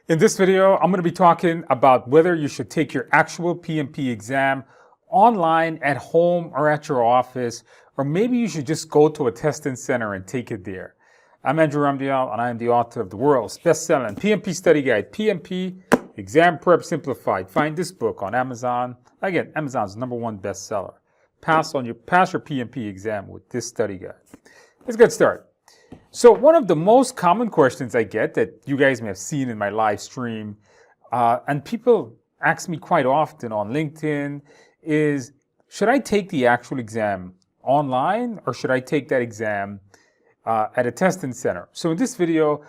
In this video, I'm going to be talking about whether you should take your actual PMP exam online, at home, or at your office, or maybe you should just go to a testing center and take it there. I'm Andrew Ramdial, and I am the author of the world's best-selling PMP study guide, PMP Exam Prep Simplified. Find this book on Amazon. Again, Amazon's #1 bestseller. Pass your PMP exam with this study guide. Let's get started. So one of the most common questions I get that you guys may have seen in my live stream, and people ask me quite often on LinkedIn, is should I take the actual exam online or should I take that exam at a testing center? So in this video,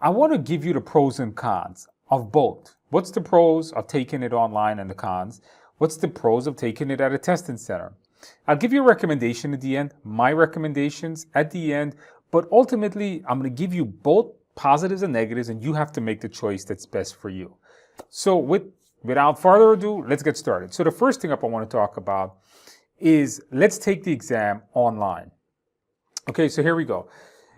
I want to give you the pros and cons of both. What's the pros of taking it online and the cons? What's the pros of taking it at a testing center? I'll give you a recommendation at the end, my recommendations at the end, but ultimately I'm going to give you both positives and negatives, and you have to make the choice that's best for you. So without further ado, let's get started. So the first thing I want to talk about is let's take the exam online. Okay, so here we go.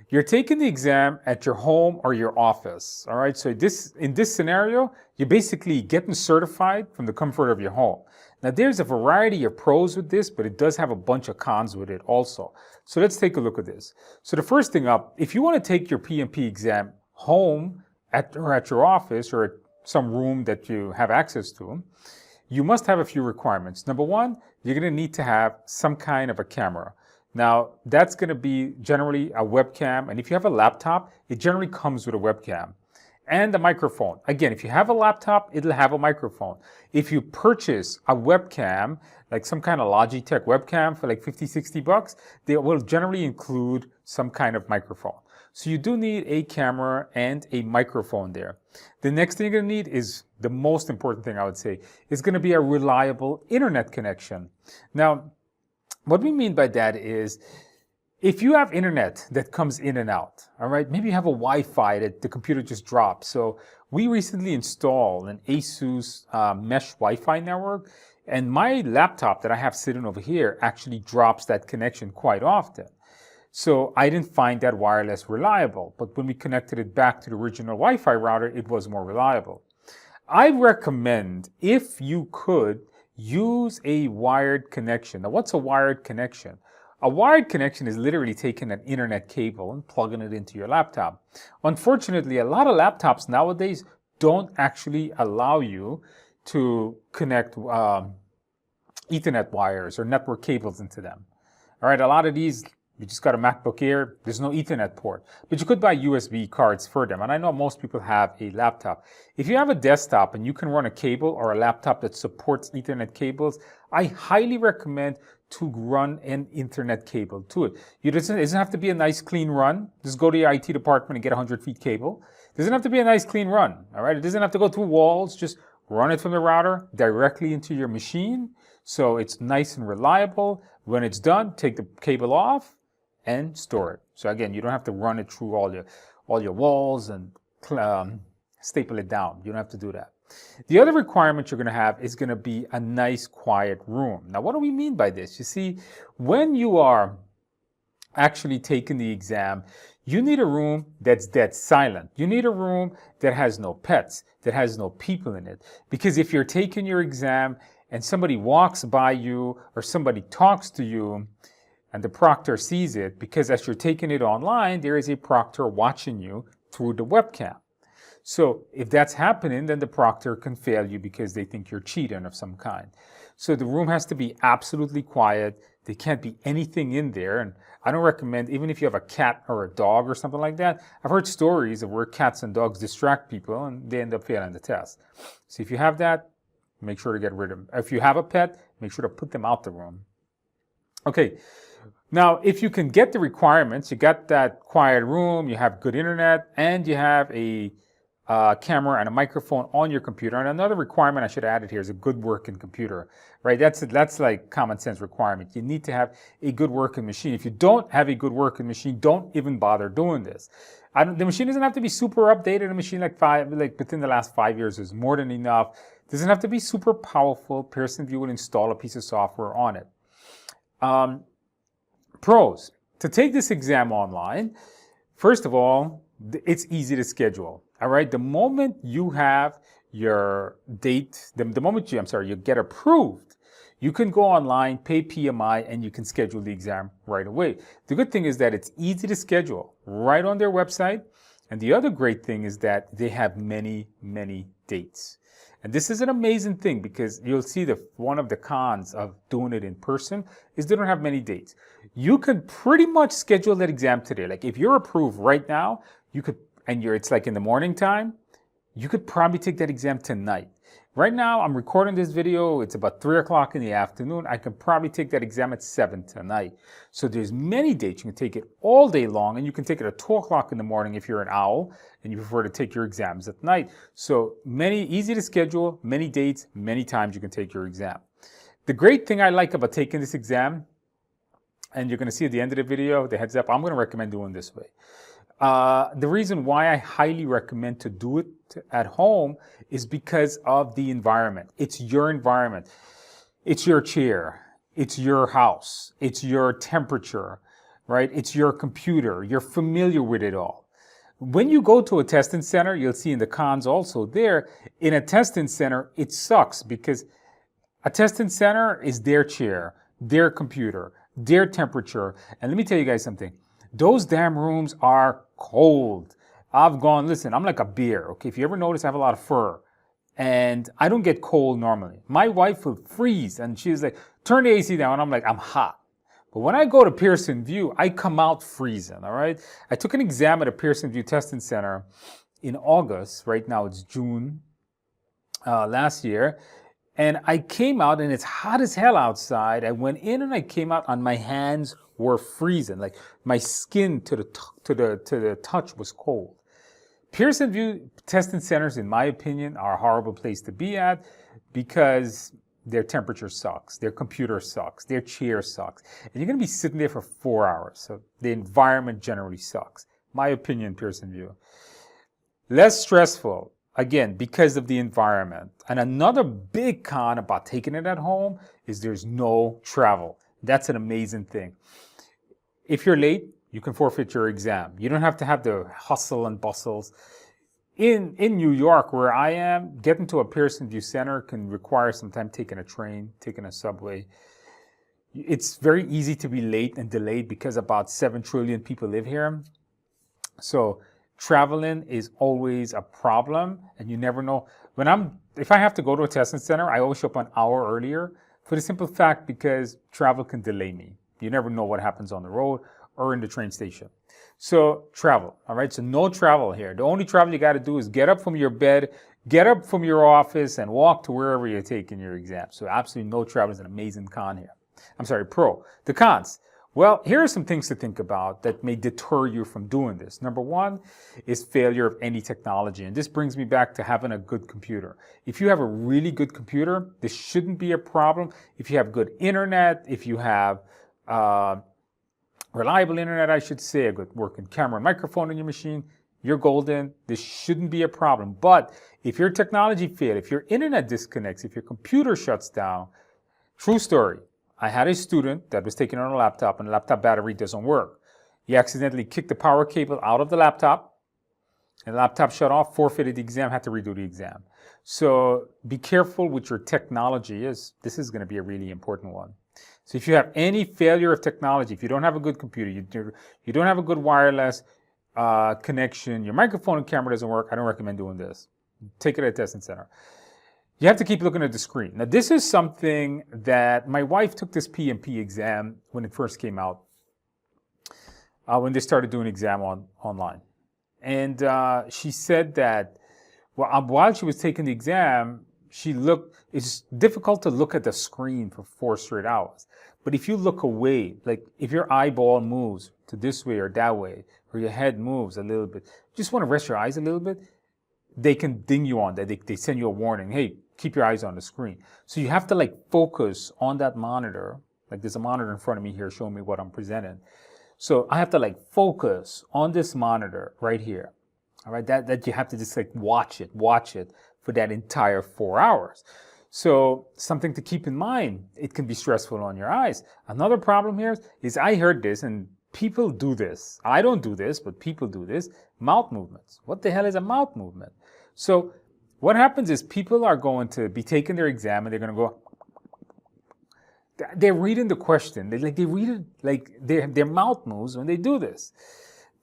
You're taking the exam at your home or your office. All right, so in this scenario, you're basically getting certified from the comfort of your home. Now, there's a variety of pros with this, but it does have a bunch of cons with it also. So let's take a look at this. So the first thing up, if you want to take your PMP exam home or at your office or at some room that you have access to, you must have a few requirements. Number one, you're going to need to have some kind of a camera. Now, that's going to be generally a webcam, and if you have a laptop, it generally comes with a webcam and a microphone. Again, if you have a laptop, it'll have a microphone. If you purchase a webcam, like some kind of Logitech webcam for like 50, 60 bucks, they will generally include some kind of microphone. So you do need a camera and a microphone there. The next thing you're going to need is the most important thing I would say is going to be a reliable internet connection. Now, what we mean by that is if you have internet that comes in and out, all right, maybe you have a Wi-Fi that the computer just dropped. So we recently installed an ASUS mesh Wi-Fi network, and my laptop that I have sitting over here actually drops that connection quite often. So I didn't find that wireless reliable, but when we connected it back to the original Wi-Fi router, it was more reliable. I recommend, if you could, use a wired connection. Now, what's a wired connection? A wired connection is literally taking an internet cable and plugging it into your laptop. Unfortunately, a lot of laptops nowadays don't actually allow you to connect Ethernet wires or network cables into them. All right, a lot of these, you just got a MacBook Air, there's no Ethernet port, but you could buy USB cards for them. And I know most people have a laptop. If you have a desktop and you can run a cable or a laptop that supports Ethernet cables, I highly recommend to run an Ethernet cable to it. It doesn't have to be a nice clean run. Just go to your IT department and get a 100-feet cable. It doesn't have to be a nice clean run, all right? It doesn't have to go through walls. Just run it from the router directly into your machine so it's nice and reliable. When it's done, take the cable off and store it. So again, you don't have to run it through all your walls and staple it down. You don't have to do that. The other requirement you're going to have is going to be a nice quiet room. Now, what do we mean by this? You see, when you are actually taking the exam, you need a room that's dead silent. You need a room that has no pets, that has no people in it. Because if you're taking your exam and somebody walks by you or somebody talks to you, and the proctor sees it, because as you're taking it online, there is a proctor watching you through the webcam. So if that's happening, then the proctor can fail you because they think you're cheating of some kind. So the room has to be absolutely quiet. There can't be anything in there. And I don't recommend, even if you have a cat or a dog or something like that, I've heard stories of where cats and dogs distract people and they end up failing the test. So if you have that, make sure to get rid of them. If you have a pet, make sure to put them out the room. Okay. Now, if you can get the requirements, you got that quiet room, you have good internet, and you have a camera and a microphone on your computer. And another requirement I should add it here is a good working computer, right? That's like common sense requirement. You need to have a good working machine. If you don't have a good working machine, don't even bother doing this. The machine doesn't have to be super updated. A machine like within the last 5 years is more than enough. It doesn't have to be super powerful. Pearson VUE will install a piece of software on it. Pros. To take this exam online, first of all, it's easy to schedule. All right. The moment you have your date, the moment you get approved, you can go online, pay PMI, and you can schedule the exam right away. The good thing is that it's easy to schedule right on their website. And the other great thing is that they have many, many dates. And this is an amazing thing because you'll see that one of the cons of doing it in person is they don't have many dates. You can pretty much schedule that exam today. Like if you're approved right now, you could, and it's like in the morning time, you could probably take that exam tonight. Right now, I'm recording this video. It's about 3 o'clock in the afternoon. I can probably take that exam at 7 tonight. So there's many dates. You can take it all day long, and you can take it at 2 o'clock in the morning if you're an owl and you prefer to take your exams at night. So easy to schedule, many dates, many times you can take your exam. The great thing I like about taking this exam, and you're going to see at the end of the video, the heads up, I'm going to recommend doing this way. The reason why I highly recommend to do it at home is because of the environment. It's your environment. It's your chair. It's your house. It's your temperature, right? It's your computer. You're familiar with it all. When you go to a testing center, you'll see in the cons also there, in a testing center, it sucks because a testing center is their chair, their computer, their temperature. And let me tell you guys something. Those damn rooms are cold. Listen, I'm like a bear, okay? If you ever notice, I have a lot of fur. And I don't get cold normally. My wife will freeze, and she's like, turn the AC down. And I'm like, I'm hot. But when I go to Pearson VUE, I come out freezing, all right? I took an exam at a Pearson VUE Testing Center in August. Right now, it's June last year. And I came out, and it's hot as hell outside. I went in, and I came out, and my hands were freezing. Like my skin to the touch was cold. Pearson VUE testing centers, in my opinion, are a horrible place to be at because their temperature sucks, their computer sucks, their chair sucks, and you're going to be sitting there for 4 hours. So the environment generally sucks. My opinion, Pearson VUE. Less stressful, again, because of the environment. And another big con about taking it at home is there's no travel. That's an amazing thing. If you're late, you can forfeit your exam. You don't have to have the hustle and bustles. In New York, where I am, getting to a Pearson VUE Center can require some time taking a train, taking a subway. It's very easy to be late and delayed because about 7 trillion people live here. So traveling is always a problem, and you never know. If I have to go to a testing center, I always show up an hour earlier for the simple fact because travel can delay me. You never know what happens on the road or in the train station. So travel, all right? So no travel here. The only travel you got to do is get up from your bed, get up from your office, and walk to wherever you're taking your exam. So absolutely no travel is an amazing con here. I'm sorry, pro. The cons. Well, here are some things to think about that may deter you from doing this. Number one is failure of any technology. And this brings me back to having a good computer. If you have a really good computer, this shouldn't be a problem. If you have good internet, if you have reliable internet, I should say, a good working camera and microphone in your machine, you're golden. This shouldn't be a problem. But if your technology fails, if your internet disconnects, if your computer shuts down, true story. I had a student that was taking on a laptop and the laptop battery doesn't work. He accidentally kicked the power cable out of the laptop and the laptop shut off, forfeited the exam, had to redo the exam. So be careful with your technology. This is going to be a really important one. So if you have any failure of technology, if you don't have a good computer, you don't have a good wireless connection, your microphone and camera doesn't work, I don't recommend doing this. Take it at a testing center. You have to keep looking at the screen. Now, this is something that my wife took this PMP exam when it first came out, when they started doing exam online. And she said that while she was taking the exam, it's difficult to look at the screen for 4 straight hours. But if you look away, like if your eyeball moves to this way or that way, or your head moves a little bit, just want to rest your eyes a little bit, they can ding you on that. They send you a warning, hey, keep your eyes on the screen. So you have to focus on that monitor. Like there's a monitor in front of me here showing me what I'm presenting. So I have to focus on this monitor right here. All right, that you have to just watch it for that entire 4 hours. So something to keep in mind, it can be stressful on your eyes. Another problem here is I heard this, and people do this. I don't do this, but people do this. Mouth movements. What the hell is a mouth movement? So what happens is people are going to be taking their exam and they're going to go, they're reading the question. They read it like their mouth moves when they do this.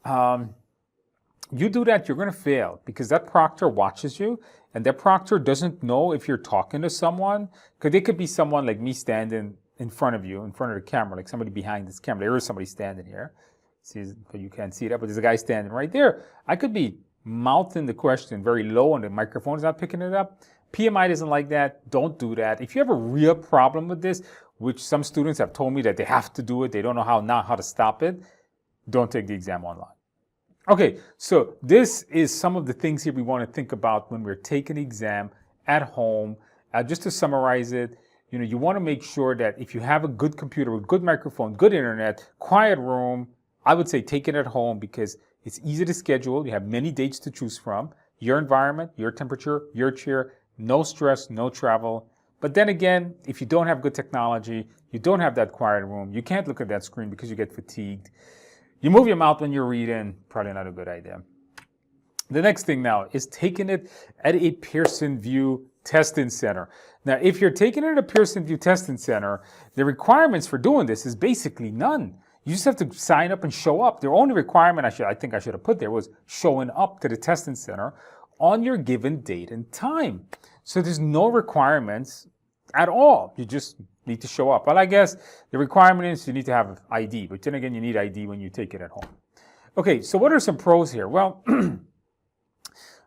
You do that, you're going to fail because that proctor watches you and that proctor doesn't know if you're talking to someone, because it could be someone like me standing in front of you, in front of the camera, like somebody behind this camera. There is somebody standing here. See, but you can't see that, but there's a guy standing right there. I could be mouthing the question very low and the microphone is not picking it up. PMI doesn't like that. Don't do that. If you have a real problem with this, which some students have told me that they have to do it, they don't know how to stop it, don't take the exam online. Okay, so this is some of the things here we want to think about when we're taking the exam at home. Just to summarize it, you want to make sure that if you have a good computer with good microphone, good internet, quiet room, I would say take it at home because it's easy to schedule. You have many dates to choose from. Your environment, your temperature, your chair, no stress, no travel. But then again, if you don't have good technology, you don't have that quiet room, you can't look at that screen because you get fatigued. You move your mouth when you're reading, probably not a good idea. The next thing now is taking it at a Pearson VUE testing center. Now, if you're taking it at a Pearson VUE testing center, the requirements for doing this is basically none. You just have to sign up and show up. The only requirement I think I should have put there was showing up to the testing center on your given date and time. So there's no requirements at all. You just need to show up. Well, I guess the requirement is you need to have ID, but then again, you need ID when you take it at home. Okay, so what are some pros here? Well,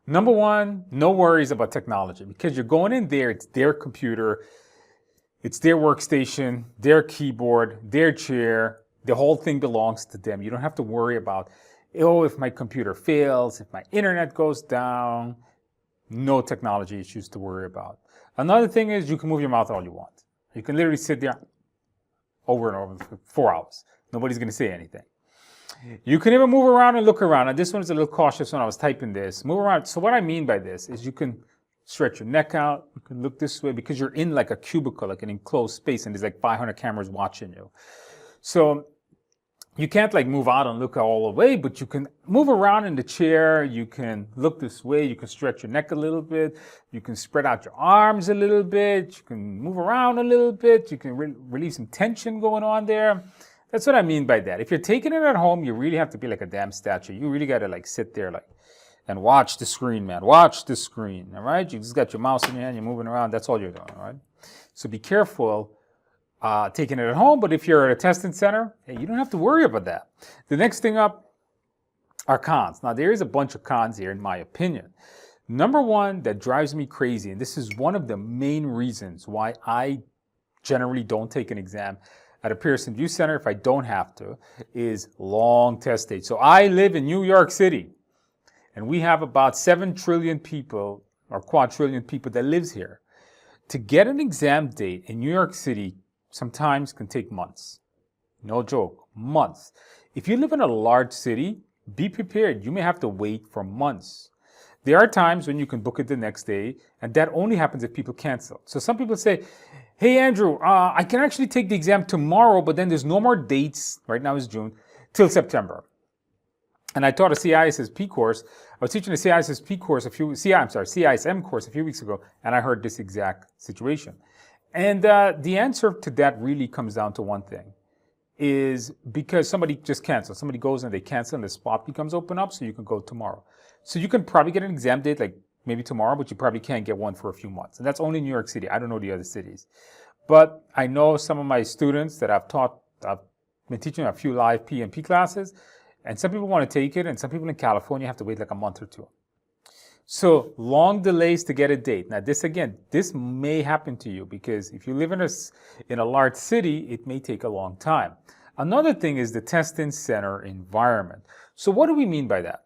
number one, no worries about technology because you're going in there, it's their computer, it's their workstation, their keyboard, their chair, the whole thing belongs to them. You don't have to worry about, if my computer fails, if my internet goes down, no technology issues to worry about. Another thing is you can move your mouth all you want. You can literally sit there over and over for 4 hours. Nobody's going to say anything. You can even move around and look around. And this one is a little cautious when I was typing this. Move around. So what I mean by this is you can stretch your neck out. You can look this way because you're in like a cubicle, like an enclosed space, and there's like 500 cameras watching you. So you can't like move out and look all the way, but you can move around in the chair. You can look this way. You can stretch your neck a little bit. You can spread out your arms a little bit. You can move around a little bit. You can release some tension going on there. That's what I mean by that. If you're taking it at home, you really have to be like a damn statue. You really got to like sit there like and watch the screen, man. Watch the screen, all right? You just got your mouse in your hand. You're moving around. That's all you're doing, all right? So be careful. Taking it at home, but if you're at a testing center, hey, you don't have to worry about that. The next thing up are cons. Now, there is a bunch of cons here, in my opinion. Number one that drives me crazy, and this is one of the main reasons why I generally don't take an exam at a Pearson VUE Center if I don't have to, is long test dates. So I live in New York City, and we have about 7 trillion people, or quadrillion people that lives here. To get an exam date in New York City sometimes can take months. No joke, months. If you live in a large city, be prepared. You may have to wait for months. There are times when you can book it the next day, and that only happens if people cancel. So some people say, hey, Andrew, I can actually take the exam tomorrow, but then there's no more dates, right now is June, till September. And I taught a CISSP course. I was teaching a CISSP course CISM course a few weeks ago, and I heard this exact situation. And the answer to that really comes down to one thing, is because somebody just canceled. Somebody goes and they cancel and the spot becomes open up, so you can go tomorrow. So you can probably get an exam date like maybe tomorrow, but you probably can't get one for a few months. And that's only New York City. I don't know the other cities. But I know some of my students that I've been teaching a few live PMP classes, and some people want to take it, and some people in California have to wait like a month or two. So long delays to get a date. Now this may happen to you because if you live in a large city, it may take a long time. Another thing is the testing center environment. So what do we mean by that?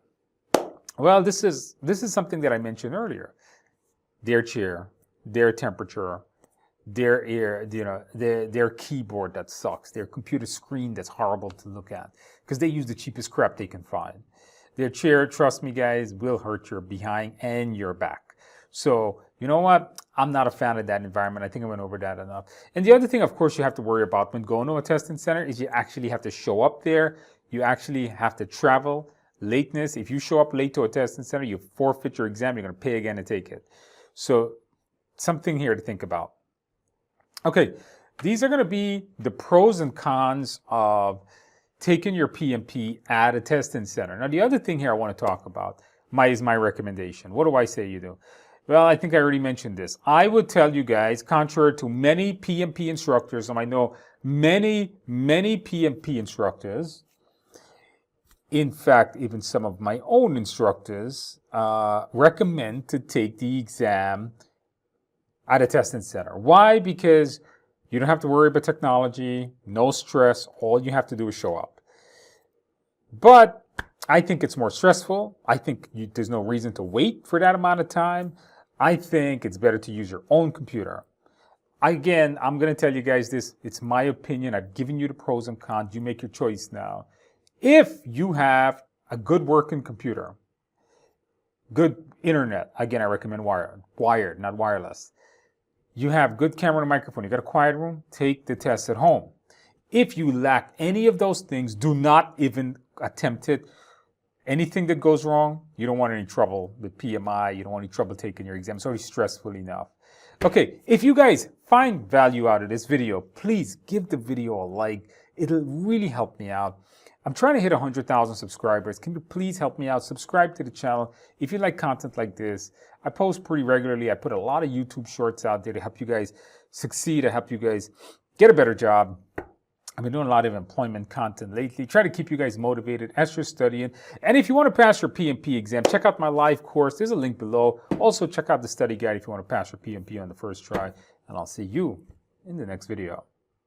Well, this is something that I mentioned earlier. Their chair, their temperature, their air, their keyboard that sucks, their computer screen that's horrible to look at because they use the cheapest crap they can find. Their chair, trust me guys, will hurt your behind and your back. So, you know what? I'm not a fan of that environment. I think I went over that enough. And the other thing, of course, you have to worry about when going to a testing center is you actually have to show up there. you actually have to travel. Lateness, if you show up late to a testing center, you forfeit your exam, you're going to pay again to take it. So something here to think about. Okay, these are going to be the pros and cons of taking your PMP at a testing center. Now, the other thing here I want to talk about is my recommendation. What do I say you do? Well, I think I already mentioned this. I would tell you guys, contrary to many PMP instructors, and I know many PMP instructors, in fact, even some of my own instructors recommend to take the exam at a testing center. Why? Because you don't have to worry about technology, no stress. All you have to do is show up. But I think it's more stressful. I think there's no reason to wait for that amount of time. I think it's better to use your own computer. Again, I'm going to tell you guys this. It's my opinion. I've given you the pros and cons. You make your choice now. If you have a good working computer, good internet, again, I recommend wired, not wireless. You have good camera and microphone, you got a quiet room, take the test at home. If you lack any of those things, do not even attempt it. Anything that goes wrong, you don't want any trouble with PMI, you don't want any trouble taking your exam. It's already stressful enough. Okay, if you guys find value out of this video, please give the video a like. It'll really help me out. I'm trying to hit 100,000 subscribers. Can you please help me out? Subscribe to the channel. If you like content like this, I post pretty regularly. I put a lot of YouTube shorts out there to help you guys succeed, to help you guys get a better job. I've been doing a lot of employment content lately. Try to keep you guys motivated as you're studying. And if you want to pass your PMP exam, check out my live course. There's a link below. Also, check out the study guide if you want to pass your PMP on the first try. And I'll see you in the next video.